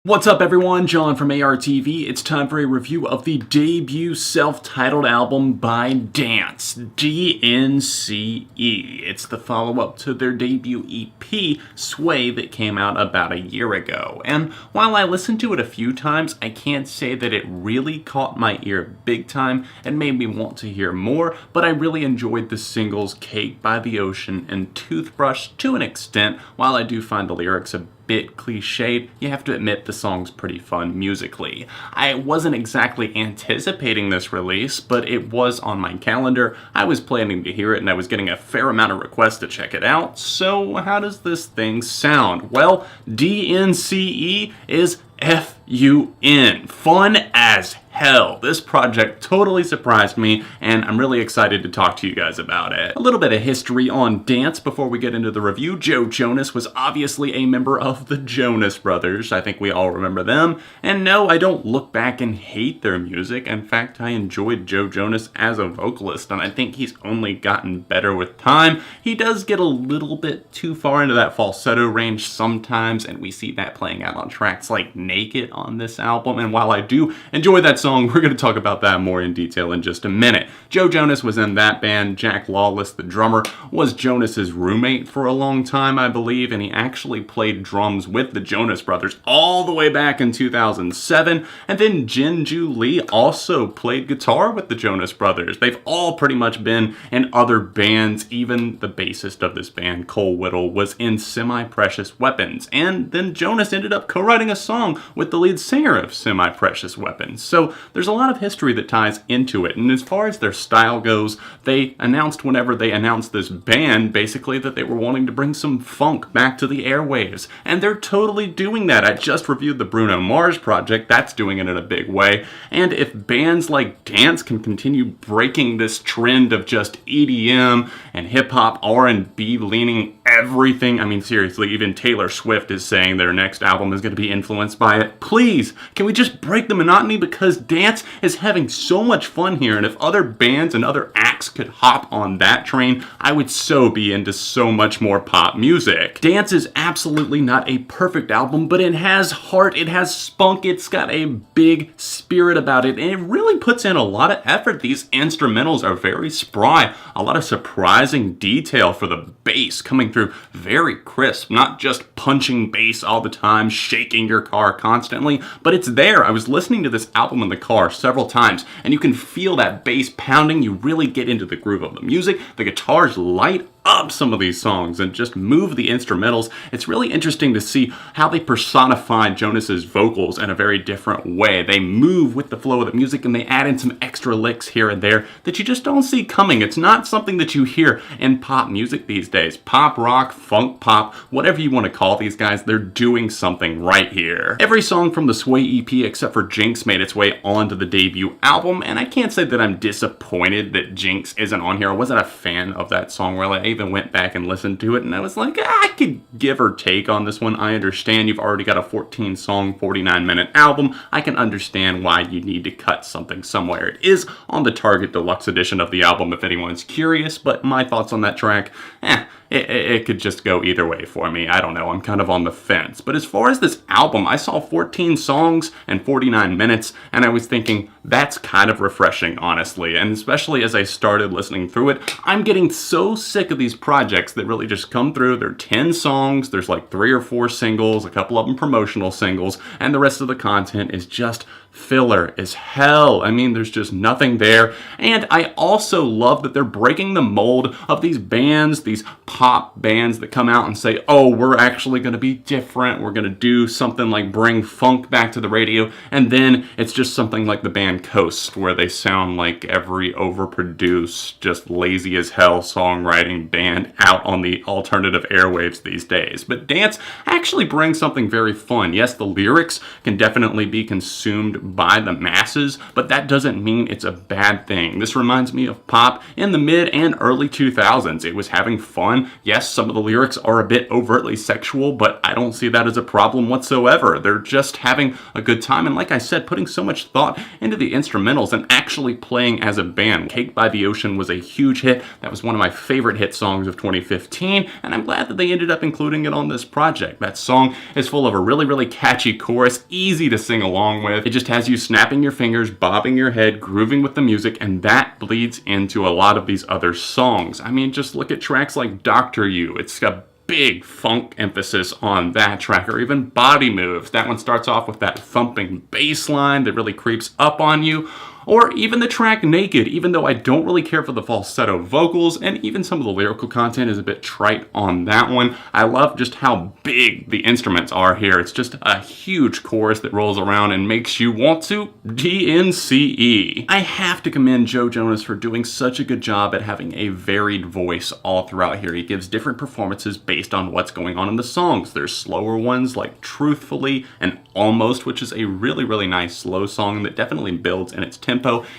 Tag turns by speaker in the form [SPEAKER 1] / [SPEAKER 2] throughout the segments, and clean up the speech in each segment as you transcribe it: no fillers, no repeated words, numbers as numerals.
[SPEAKER 1] What's up everyone, John from ARTV. It's time for a review of the debut self-titled album by Dnce, Dnce. It's the follow-up to their debut EP, Sway, that came out about a year ago. And while I listened to it a few times, I can't say that it really caught my ear big time and made me want to hear more, but I really enjoyed the singles Cake by the Ocean and Toothbrush to an extent. While I do find the lyrics a bit cliched, you have to admit the song's pretty fun musically. I wasn't exactly anticipating this release, but it was on my calendar. I was planning to hear it and I was getting a fair amount of requests to check it out. So how does this thing sound? Well, Dnce is F-U-N. Fun as hell. This project totally surprised me, and I'm really excited to talk to you guys about it. A little bit of history on Dnce before we get into the review. Jonas was obviously a member of the Jonas Brothers. I think we all remember them. And no, I don't look back and hate their music. In fact, I enjoyed Jonas as a vocalist, and I think he's only gotten better with time. He does get a little bit too far into that falsetto range sometimes, and we see that playing out on tracks like Naked on this album. And while I do enjoy that song, we're going to talk about that more in detail in just a minute. Jonas was in that band. Jack Lawless, the drummer, was Jonas's roommate for a long time, I believe, and he actually played drums with the Jonas Brothers all the way back in 2007. And then Jinju Lee also played guitar with the Jonas Brothers. They've all pretty much been in other bands. Even the bassist of this band, Cole Whittle, was in Semi-Precious Weapons. And then Jonas ended up co-writing a song with the lead singer of Semi-Precious Weapons. So there's a lot of history that ties into it. And as far as their style goes, they announced whenever they announced this band, basically, that they were wanting to bring some funk back to the airwaves. And they're totally doing that. I just reviewed the Bruno Mars project. That's doing it in a big way. And if bands like Dnce can continue breaking this trend of just EDM and hip-hop, R&B leaning everything, I mean, seriously, even Taylor Swift is saying their next album is going to be influenced by it. Please, can we just break the monotony? Because Dnce is having so much fun here, and if other bands and other acts could hop on that train, I would so be into so much more pop music. Dnce is absolutely not a perfect album, but it has heart, it has spunk, it's got a big spirit about it, and it really puts in a lot of effort. These instrumentals are very spry, a lot of surprising detail for the bass coming through very crisp, not just punching bass all the time, shaking your car constantly, but it's there. I was listening to this album in the car several times, and you can feel that bass pounding. You really get into the groove of the music. The guitars light up some of these songs and just move the instrumentals. It's really interesting to see how they personify Jonas's vocals in a very different way. They move with the flow of the music and they add in some extra licks here and there that you just don't see coming. It's not something that you hear in pop music these days. Pop rock, funk pop, whatever you want to call these guys, they're doing something right here. Every song from the Sway EP except for Jinx made its way onto the debut album, and I can't say that I'm disappointed that Jinx isn't on here. I wasn't a fan of that song really. I even went back and listened to it and I was like, I could give or take on this one. I understand you've already got a 14 song, 49-minute album. I can understand why you need to cut something somewhere. It is on the Target Deluxe edition of the album if anyone's curious, but my thoughts on that track, it could just go either way for me. I don't know, I'm kind of on the fence. But as far as this album, I saw 14 songs and 49 minutes, and I was thinking, that's kind of refreshing, honestly. And especially as I started listening through it, I'm getting so sick of these projects that really just come through. They're 10 songs, there's like 3 or 4 singles, a couple of them promotional singles, and the rest of the content is just filler as hell. I mean, there's just nothing there. And I also love that they're breaking the mold of these bands, these pop bands that come out and say, oh, we're actually going to be different. We're going to do something like bring funk back to the radio. And then it's just something like the band Coast, where they sound like every overproduced, just lazy as hell songwriting band out on the alternative airwaves these days. But Dnce actually brings something very fun. Yes, the lyrics can definitely be consumed understood by the masses, but that doesn't mean it's a bad thing. This reminds me of pop in the mid and early 2000s. It was having fun. Yes, some of the lyrics are a bit overtly sexual, but I don't see that as a problem whatsoever. They're just having a good time, and like I said, putting so much thought into the instrumentals and actually playing as a band. Cake by the Ocean was a huge hit. That was one of my favorite hit songs of 2015, and I'm glad that they ended up including it on this project. That song is full of a really, really catchy chorus, easy to sing along with. It just has you snapping your fingers, bobbing your head, grooving with the music, and that bleeds into a lot of these other songs. I mean, just look at tracks like Dr. You. It's a big funk emphasis on that track, or even Body Moves. That one starts off with that thumping bass line that really creeps up on you. Or even the track Naked, even though I don't really care for the falsetto vocals, and even some of the lyrical content is a bit trite on that one. I love just how big the instruments are here. It's just a huge chorus that rolls around and makes you want to Dnce. I have to commend Joe Jonas for doing such a good job at having a varied voice all throughout here. He gives different performances based on what's going on in the songs. There's slower ones like Truthfully and Almost, which is a really, really nice slow song that definitely builds in its tempo.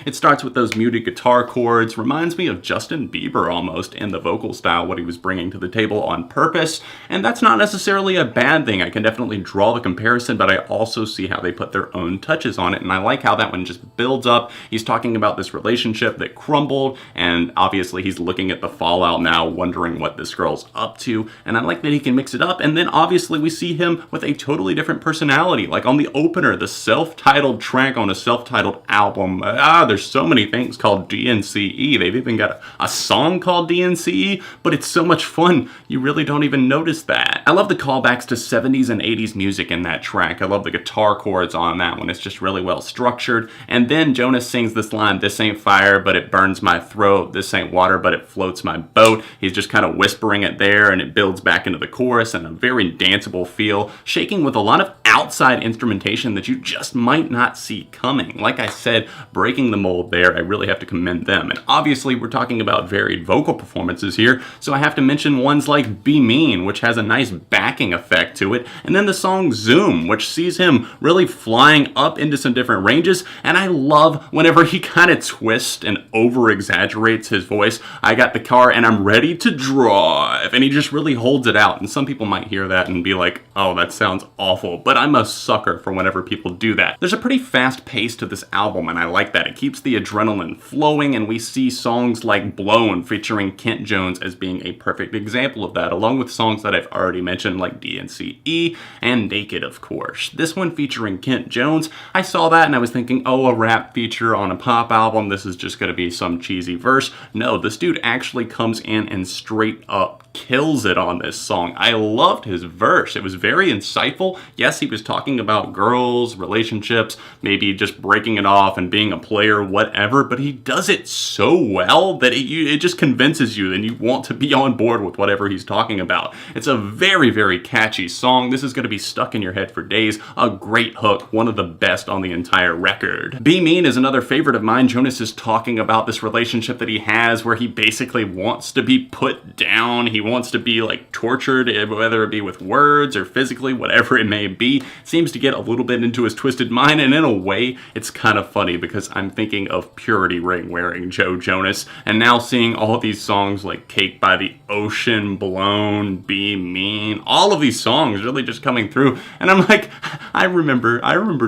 [SPEAKER 1] It starts with those muted guitar chords, reminds me of Justin Bieber almost in the vocal style, what he was bringing to the table on purpose, and that's not necessarily a bad thing. I can definitely draw the comparison, but I also see how they put their own touches on it, and I like how that one just builds up. He's talking about this relationship that crumbled, and obviously he's looking at the fallout now, wondering what this girl's up to, and I like that he can mix it up, and then obviously we see him with a totally different personality, like on the opener, the self-titled track on a self-titled album. There's so many things called Dnce. They've even got a song called Dnce, but it's so much fun, you really don't even notice that. I love the callbacks to 70s and 80s music in that track. I love the guitar chords on that one. It's just really well structured. And then Jonas sings this line, "This ain't fire, but it burns my throat. This ain't water, but it floats my boat." He's just kind of whispering it there, and it builds back into the chorus and a very danceable feel, shaking with a lot of outside instrumentation that you just might not see coming. Like I said, breaking the mold there, I really have to commend them. And obviously we're talking about varied vocal performances here, so I have to mention ones like Be Mean, which has a nice backing effect to it, and then the song Zoom, which sees him really flying up into some different ranges, and I love whenever he kind of twists and over-exaggerates his voice. I got the car and I'm ready to drive, and he just really holds it out, and some people might hear that and be like, oh, that sounds awful, but I'm a sucker for whenever people do that. There's a pretty fast pace to this album, and I like that. It keeps the adrenaline flowing, and we see songs like Blown featuring Kent Jones as being a perfect example of that, along with songs that I've already mentioned like Dnce and Naked, of course. This one featuring Kent Jones, I saw that and I was thinking, oh, a rap feature on a pop album, this is just going to be some cheesy verse. No, this dude actually comes in and straight up kills it on this song. I loved his verse. It was very insightful. Yes, he was talking about girls, relationships, maybe just breaking it off and being a player, whatever, but he does it so well that it just convinces you and you want to be on board with whatever he's talking about. It's a very, very catchy song. This is going to be stuck in your head for days. A great hook, one of the best on the entire record. Be Mean is another favorite of mine. Jonas is talking about this relationship that he has where he basically wants to be put down. He wants to be like tortured, whether it be with words or physically, whatever it may be. Seems to get a little bit into his twisted mind, and in a way, it's kind of funny because I'm thinking of Purity Ring wearing Joe Jonas, and now seeing all these songs like Cake by the Ocean, Blown, Be Mean, all of these songs really just coming through, and I'm like, I remember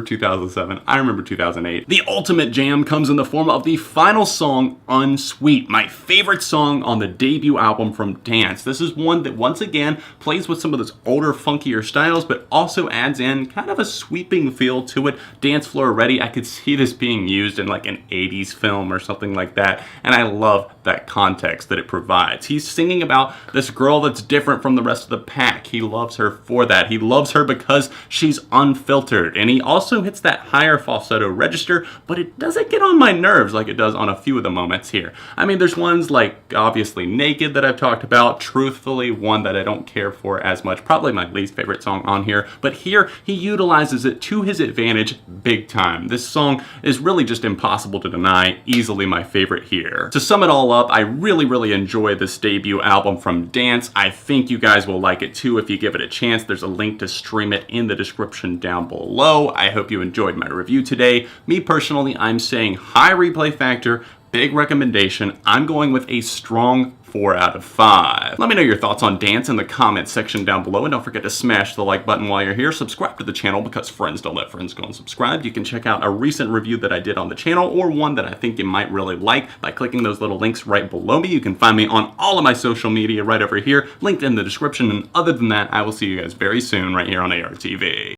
[SPEAKER 1] 2007, I remember 2008. The ultimate jam comes in the form of the final song, Unsweet, my favorite song on the debut album from Dnce. This is one that once again plays with some of those older, funkier styles, but also adds in kind of a sweeping feel to it. Dance floor ready, I could see this being used in like an 80s film or something like that, and I love that context that it provides. He's singing about this girl that's different from the rest of the pack. He loves her for that. He loves her because she's unfiltered, and he also hits that higher falsetto register, but it doesn't get on my nerves like it does on a few of the moments here. I mean, there's ones like obviously Naked that I've talked about, Truthfully, one that I don't care for as much, probably my least favorite song on here, but here he utilizes it to his advantage big time. This song is really just impossible to deny, easily my favorite here. To sum it all up, I really enjoy this debut album from Dnce. I think you guys will like it too if you give it a chance. There's a link to stream it in the description down below. I hope you enjoyed my review today. Me personally, I'm saying high replay factor, big recommendation. I'm going with a strong 4 out of 5. Let me know your thoughts on Dnce in the comments section down below, and don't forget to smash the like button while you're here. Subscribe to the channel because friends don't let friends go unsubscribed. You can check out a recent review that I did on the channel, or one that I think you might really like, by clicking those little links right below me. You can find me on all of my social media right over here, linked in the description. And other than that, I will see you guys very soon right here on ARTV.